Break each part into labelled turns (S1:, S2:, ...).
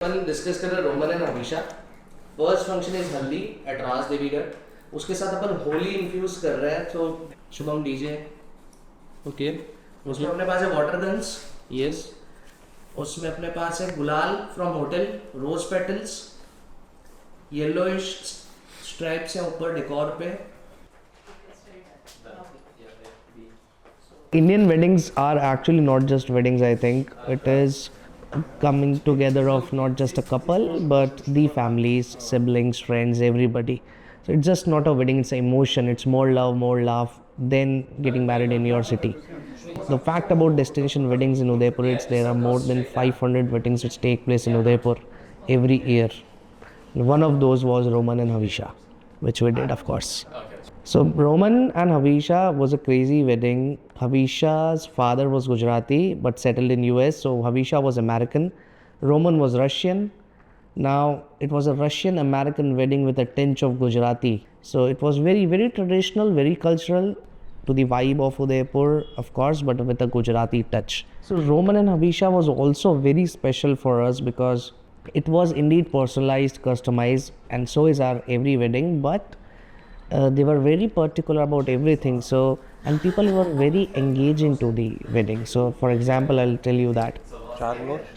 S1: अपन discuss कर रहे Roman and Abhisha. First function is हल्दी एट राज देवीगढ़। उसके साथ अपन होली इन्फ्यूज कर रहे हैं। तो शुभम डीजे ओके। उसमें अपने पास है वाटर गन्स, यस। उसमें अपने पास है gulal from hotel, rose petals, yellowish stripes हैं ऊपर डेकोर पे।
S2: Indian weddings are actually not just weddings, I think. It is coming together of not just a couple, but the families, siblings, friends, everybody. So it's just not a wedding, it's an emotion. It's more love, more laugh than getting married in your city. The fact about destination weddings in Udaipur is there are more than 500 weddings which take place in Udaipur every year. One of those was Roman and Havisha, which we did, of course. So Roman and Havisha was a crazy wedding. Havisha's father was Gujarati but settled in US. So Havisha was American. Roman was Russian. Now it was a Russian-American wedding with a tinge of Gujarati. So it was very, very traditional, very cultural to the vibe of Udaipur, of course, but with a Gujarati touch. So Roman and Havisha was also very special for us because it was indeed personalized, customized, and so is our every wedding. But they were very particular about everything, so and people were very engaging to the wedding. So for example, I'll tell you that.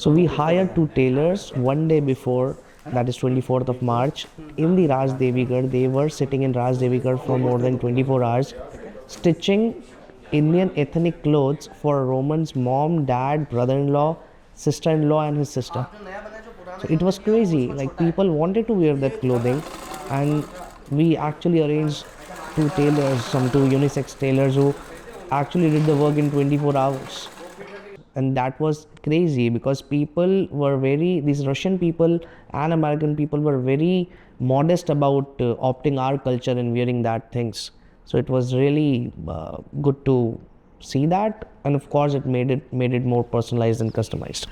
S2: So we hired two tailors one day before, that is 24th of March, in the Raj Devigarh. They were sitting in Raj Devigarh for more than 24 hours stitching Indian ethnic clothes for Roman's mom, dad, brother-in-law, sister-in-law and his sister. So it was crazy, like people wanted to wear that clothing, and we actually arranged two tailors, some two unisex tailors who actually did the work in 24 hours. And that was crazy because people were these Russian people and American people were very modest about opting our culture and wearing that things. So it was really good to see that, and of course it made it more personalized and customized.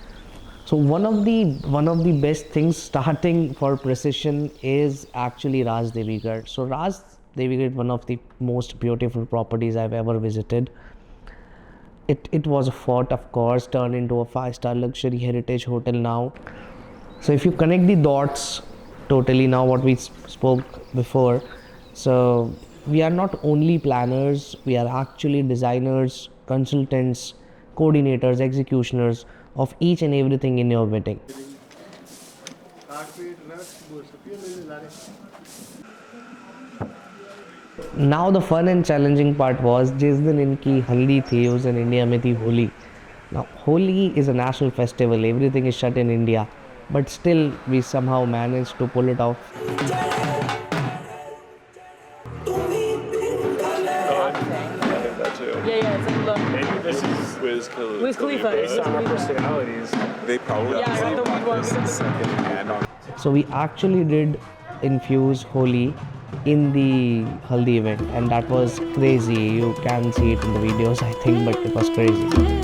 S2: So one of the best things starting for precision is actually Raj Devigarh. So Raj Devigarh is one of the most beautiful properties I've ever visited. It was a fort, of course, turned into a 5-star luxury heritage hotel now. So if you connect the dots totally now what we spoke before, so we are not only planners, we are actually designers, consultants, coordinators, executioners of each and everything in your wedding. Now the fun and challenging part was जिस दिन इनकी हल्दी थी उस दिन India में थी Holi. Now Holi is a national festival, everything is shut in India, but still we somehow managed to pull it off.
S3: Yeah, it's like look.
S4: Maybe this is Wiz Khalifa.
S3: Wiz Khalifa. It's
S4: Our personalities. They probably
S3: Yeah, I know the one.
S4: second-hand on.
S2: So we actually did infuse Holi in the Haldi event, and that was crazy. You can see it in the videos, I think, but it was crazy.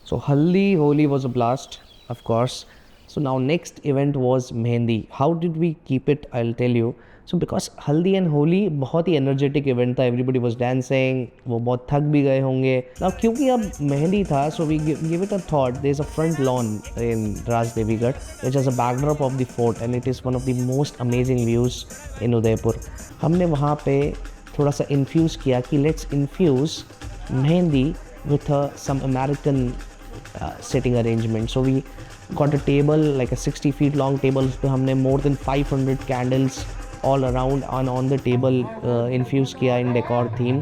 S2: So Haldi Holi was a blast, of course. So now next event was Mehendi. How did we keep it? I'll tell you. So because Haldi and Holi बहुत ही energetic event था, everybody was dancing, वो बहुत थक भी गए होंगे. Now क्योंकि अब मेहंदी था, so we give it a thought. There's a front lawn in Raj Devigarh, which is a backdrop of the fort, and it is one of the most amazing views in Udaipur. हमने वहाँ पे थोड़ा सा infuse किया कि let's infuse mehndi with some American sitting arrangement. So we got a table, like a 60 feet long table. उसपे हमने more than 500 candles all around on the table infused किया in decor theme.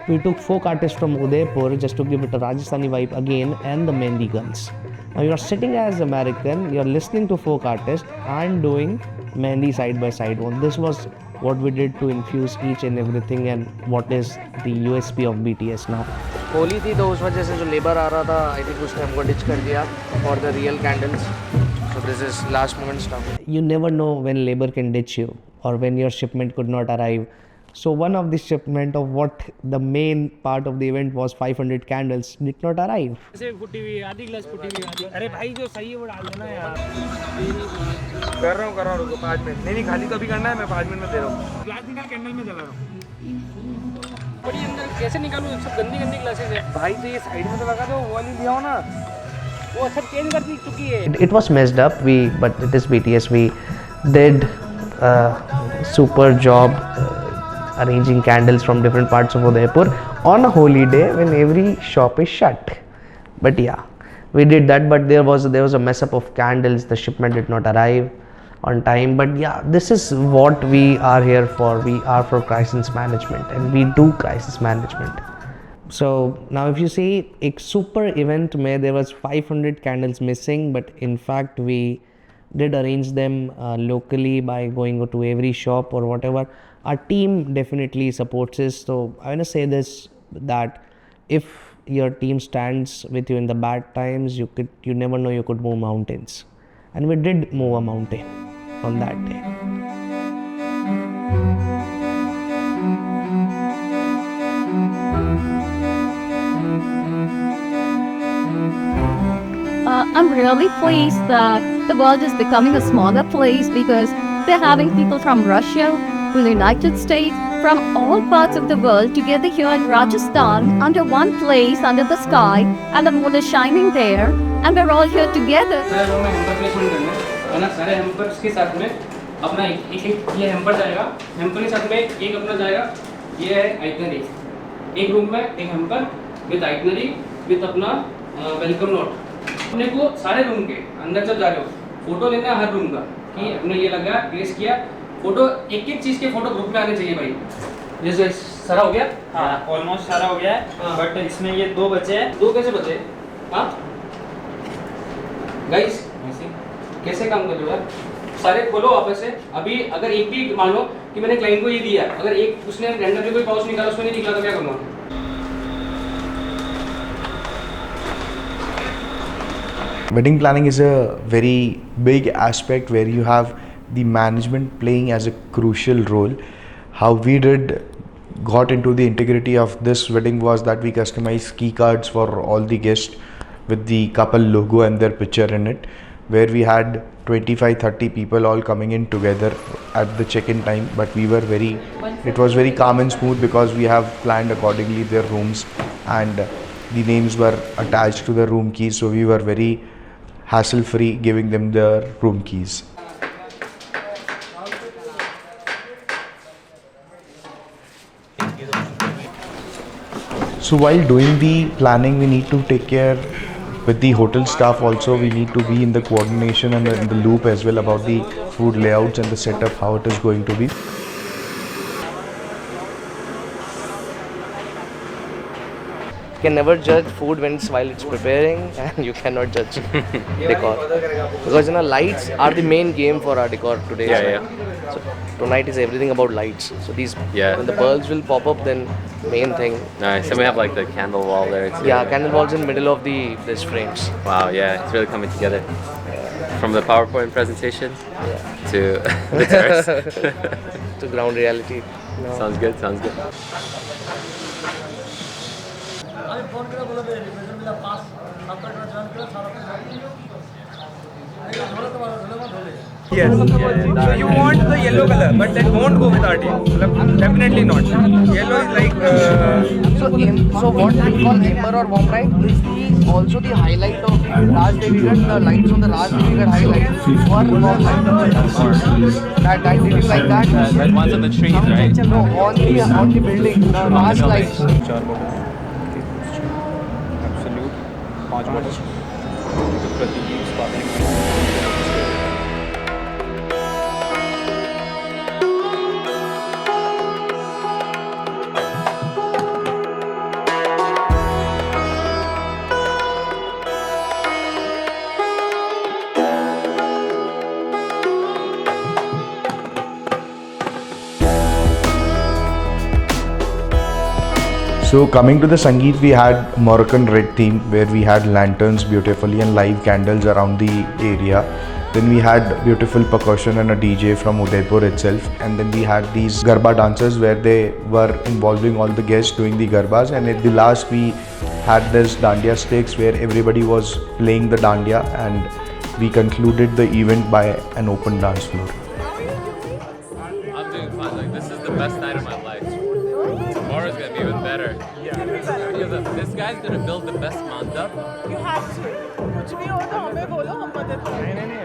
S2: We took folk artists from Udaipur just to give it a Rajasthani vibe again, and the Mehndi guns. Now you are sitting as American, you are listening to folk artists and doing Mehndi side by side. Well, this was what we did to infuse each and everything and what is the USP of BTS now.
S1: Holi थी तो उस वजह से जो labour आ रहा था I think उसने हमको डिच कर दिया for the real candles. So this is last moment stuff.
S2: You never know when labor can ditch you or when your shipment could not arrive. So one of the shipment of what the main part of the event was 500 candles did not arrive.
S3: ऐसे फुटी हुई आधी गिलास फुटी हुई आधी. अरे भाई जो सही है वो डाल देना यार.
S5: कर रहा हूँ रुको 5 मिनट. नहीं खाली कभी करना है, मैं 5 मिनट में दे रहा हूँ.
S3: ग्लास निकाल कैंडल में जला रहा हूँ. बड़ी अंदर कैसे निकालूं, सब गंदी गंदी ग्लासेस है.
S5: भाई तो ये साइड में तो लगा दो, वो वाली ले आओ ना.
S3: वो सब चेंज कर दी चुकी है.
S2: It was messed up. But it is BTS. We did a super job arranging candles from different parts of Udaipur on a holy day when every shop is shut. But yeah, we did that. But there was a mess up of candles. The shipment did not arrive on time. But yeah, this is what we are here for. We are for crisis management, and we do crisis management. So now if you see a super event where there was 500 candles missing, but in fact we did arrange them locally by going to every shop or whatever. Our team definitely supports this. So I want to say this, that if your team stands with you in the bad times, you never know, you could move mountains. And we did move a mountain on that day.
S6: I'm really pleased that the world is becoming a smaller place because we're having people from Russia, from the United States, from all parts of the world together here in Rajasthan under one place, under the sky, and the moon is shining there, and we're all here together.
S3: सारे room में hamper placement करना है ना. सारे hampers के साथ में अपना एक ये हेम्पर जाएगा. हेम्पर के साथ में एक अपना जाएगा. ये है आइटनरी. एक रूम में एक हेम्पर विद आइटनरी विद अपना वेलकम नोट. अपने को सारे रूम के अंदर जब जा रहे हो फोटो लेना है हर रूम का कि अपने ये लगा प्लेस किया. फोटो एक एक चीज़ के फोटो ग्रुप में आने चाहिए भाई. जैसे सारा हो गया.
S5: हाँ ऑलमोस्ट सारा हो गया है.
S3: हाँ.
S5: बट इसमें ये 2 बचे हैं.
S3: 2 कैसे बचे? हाँ गाइस कैसे काम कर रहे हो यार. सारे खोलो वापस से. अभी अगर एक भी मान लो कि मैंने क्लाइंट को ये दिया, अगर एक उसने रैंडमली कोई पाउच निकाला उसमें नहीं निकला तो क्या करूँगा.
S7: Wedding planning is a very big aspect where you have the management playing as a crucial role. How we got into the integrity of this wedding was that we customized key cards for all the guests with the couple logo and their picture in it, where we had 25-30 people all coming in together at the check-in time. But it was very calm and smooth because we have planned accordingly their rooms, and the names were attached to the room keys, so we were very hassle-free giving them their room keys. So while doing the planning, we need to take care with the hotel staff also. We need to be in the coordination and in the loop as well about the food layouts and the setup, how it is going to be.
S2: You can never judge food while it's preparing, and you cannot judge decor, because lights are the main game for our decor today. So tonight is everything about lights. So when the bulbs will pop up, then main thing.
S8: Nice. And we have like the candle wall there too.
S2: Yeah, candle walls in the middle of this frames.
S8: Wow, yeah, it's really coming together. From the PowerPoint presentation to the terrace.
S2: To ground reality. No.
S8: Sounds good, sounds good.
S5: Yes. So you want the yellow color, but then don't go with our team. Definitely not. Yellow is like.
S1: So what we call amber or warm light is also the highlight of Raj Devigarh. The lights on the Raj Devigarh highlight or warm light. That did you like that?
S8: That one's on the trees, right?
S1: No, on the building, the Raj lights.
S5: Absolute 5 models. Prateek sparkling
S7: So coming to the Sangeet, we had Moroccan red theme where we had lanterns beautifully and live candles around the area. Then we had beautiful percussion and a DJ from Udaipur itself. And then we had these Garba dancers where they were involving all the guests doing the Garbas. And at the last we had this Dandiya sticks where everybody was playing the Dandiya, and we concluded the event by an open dance floor.
S8: I'm doing fine. Like, this is the best night of my life. Tomorrow's gonna be even better. Because this guy's gonna build the best mandap.
S9: You have to. कुछ भी हो तो हमें बोलो, हम मदद करेंगे।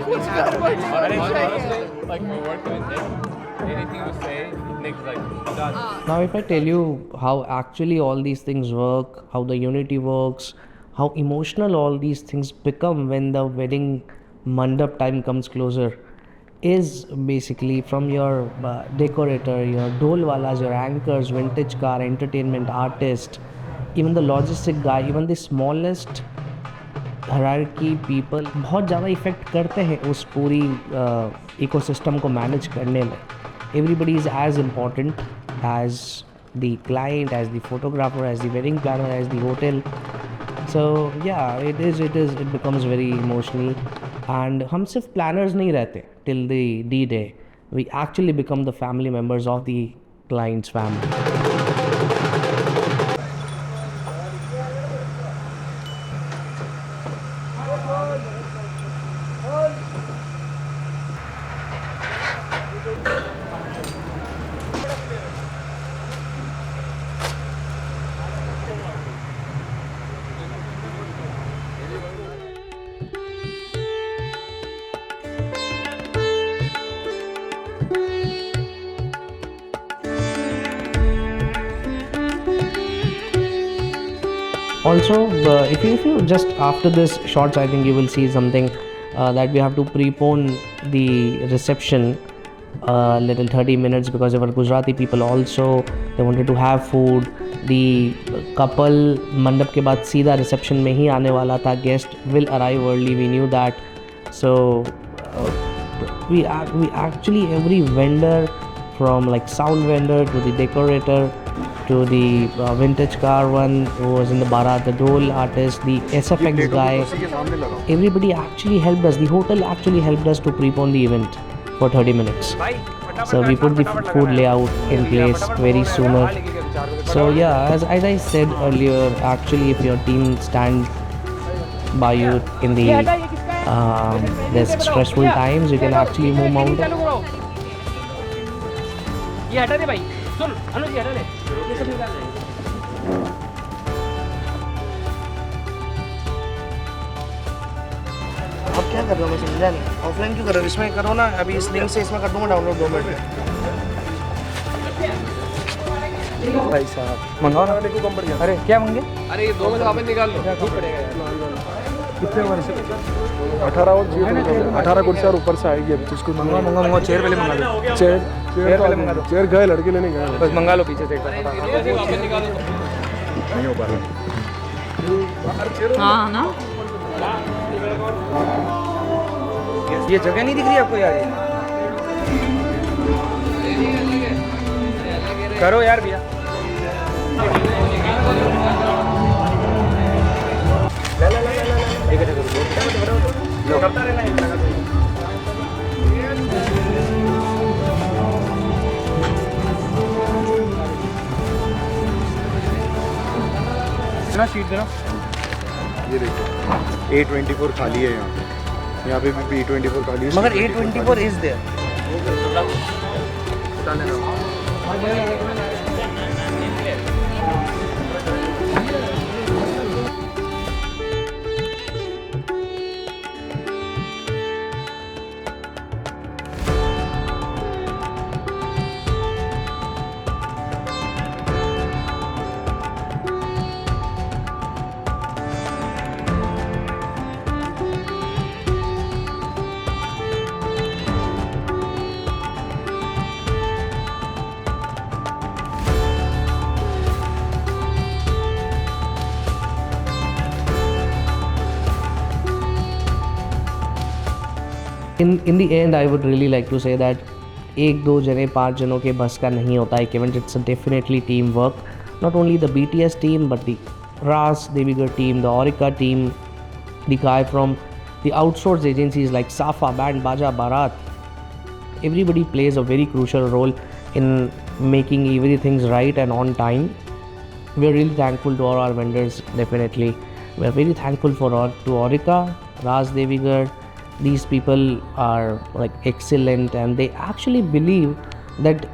S9: कुछ कर कुछ होना चाहिए।
S8: Like, we're working with Nick. Anything you say, Nick's like, done.
S2: Now, if I tell you how actually all these things work, how the unity works, how emotional all these things become when the wedding mandap time comes closer, is basically from your decorator, your dholwalas, your anchors, vintage car, entertainment artist, even the logistic guy, even the smallest hierarchy people बहुत ज़्यादा effect करते हैं उस पूरी ecosystem को manage करने में. Everybody is as important as the client, as the photographer, as the wedding planner, as the hotel. So yeah, it becomes very emotional. And हम सिर्फ planners नहीं रहते till the D-Day. We actually become the family members of the client's family. Also, if you just after this shots, I think you will see something that we have to prepone the reception little 30 minutes because our Gujarati people also, they wanted to have food. The couple mandap के बाद सीधा reception में ही आने वाला था. Guest will arrive early. We knew that. So we actually every vendor, from like sound vendor to the decorator to the vintage car one who was in the Bharat, the Dole artist, the SFX guy, everybody actually helped us. The hotel actually helped us to prepone the event for 30 minutes. So we put the food layout in place very sooner. So yeah, as I said earlier, actually if your team stands by you in the this stressful times, you can actually move mountains.
S3: ये हटा दे भाई, सुन अनुज ये हटा दे, ये सब निकाल दे।
S2: अब क्या कर रहा हूँ मैं समझा नहीं. ऑफलाइन क्यों कर रहा हूँ? इसमें करो ना, अभी इस लिंक से इसमें कर दूँगा डाउनलोड 2 मिनट में.
S5: भाई साहब मंगाओ ना, देखो कम पड़ गया. अरे क्या मंगे?
S3: अरे ये 2 में वापस निकाल लो, ठीक पड़ेगा यार.
S5: कितने वर्ष? 18 कुर्सी और ऊपर से आएगी. अभी उसको मंगा चेयर पहले मंगा लो. चेयर पहले मंगा लो. चेयर गए, लड़के लेने गए. बस मंगा लो पीछे से एक बार. नहीं हो पा रहा.
S9: हाँ ना.
S5: ये जगह नहीं दिख रही आपको यार? करो यार भैया. शीट देना.
S7: ये देखो A24 खाली है यहाँ पे भी B24 खाली है.
S2: मगर A24 is there. In the end, I would really like to say that एक दो जने 5 जनों के बस का नहीं होता एक event. It's definitely team work. Not only the BTS team, but the Ras Devigar team, the Aurika team, the guy from the outsourced agencies like Safa, Band, Baja, Barat. Everybody plays a very crucial role in making everything right and on time. We are really thankful to all our vendors, definitely. We are very thankful to Aurika, Ras Devigar. These people are like excellent, and they actually believe that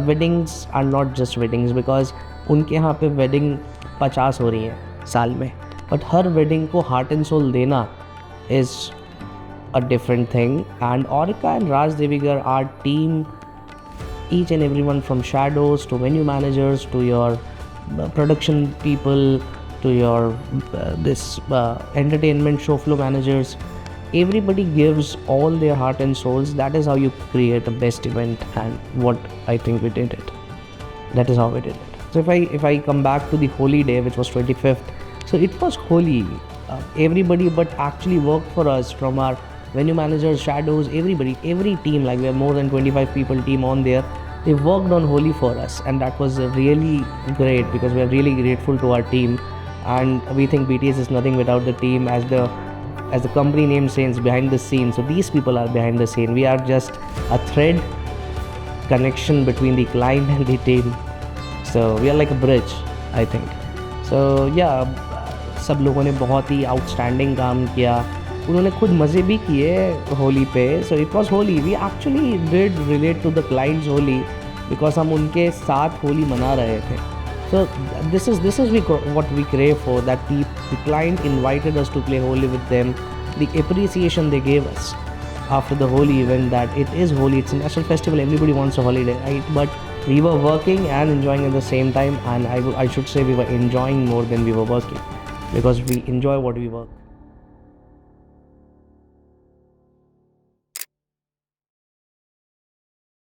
S2: weddings are not just weddings, because उनके यहाँ पे wedding 50 हो रही है साल में, but her wedding को heart and soul देना is a different thing. And Aurika and Ras Devigar, our team, each and everyone from shadows to venue managers to your production people to your entertainment show flow managers, everybody gives all their heart and souls. That is how you create the best event, and what I think we did it. That is how we did it. So if I come back to the holy day, which was 25th, so it was holy. Everybody but actually worked for us, from our venue managers, shadows, everybody, every team, like we have more than 25 people team on there. They worked on Holi for us, and that was really great, because we are really grateful to our team, and we think BTS is nothing without the team. As the company name says, behind the scenes. So these people are behind the scene. We are just a thread connection between the client and the team. So we are like a bridge, I think. So yeah, सब लोगों ने बहुत ही outstanding काम किया. उन्होंने खुद मज़े भी किए होली पे. So it was Holi. We actually did relate to the clients Holi, because हम उनके साथ होली मना रहे थे. So this is what we crave for, that the client invited us to play Holi with them. The appreciation they gave us after the Holi event, that it is Holi, it's a national festival, everybody wants a holiday, right? But we were working and enjoying at the same time, and I should say we were enjoying more than we were working, because we enjoy what we work.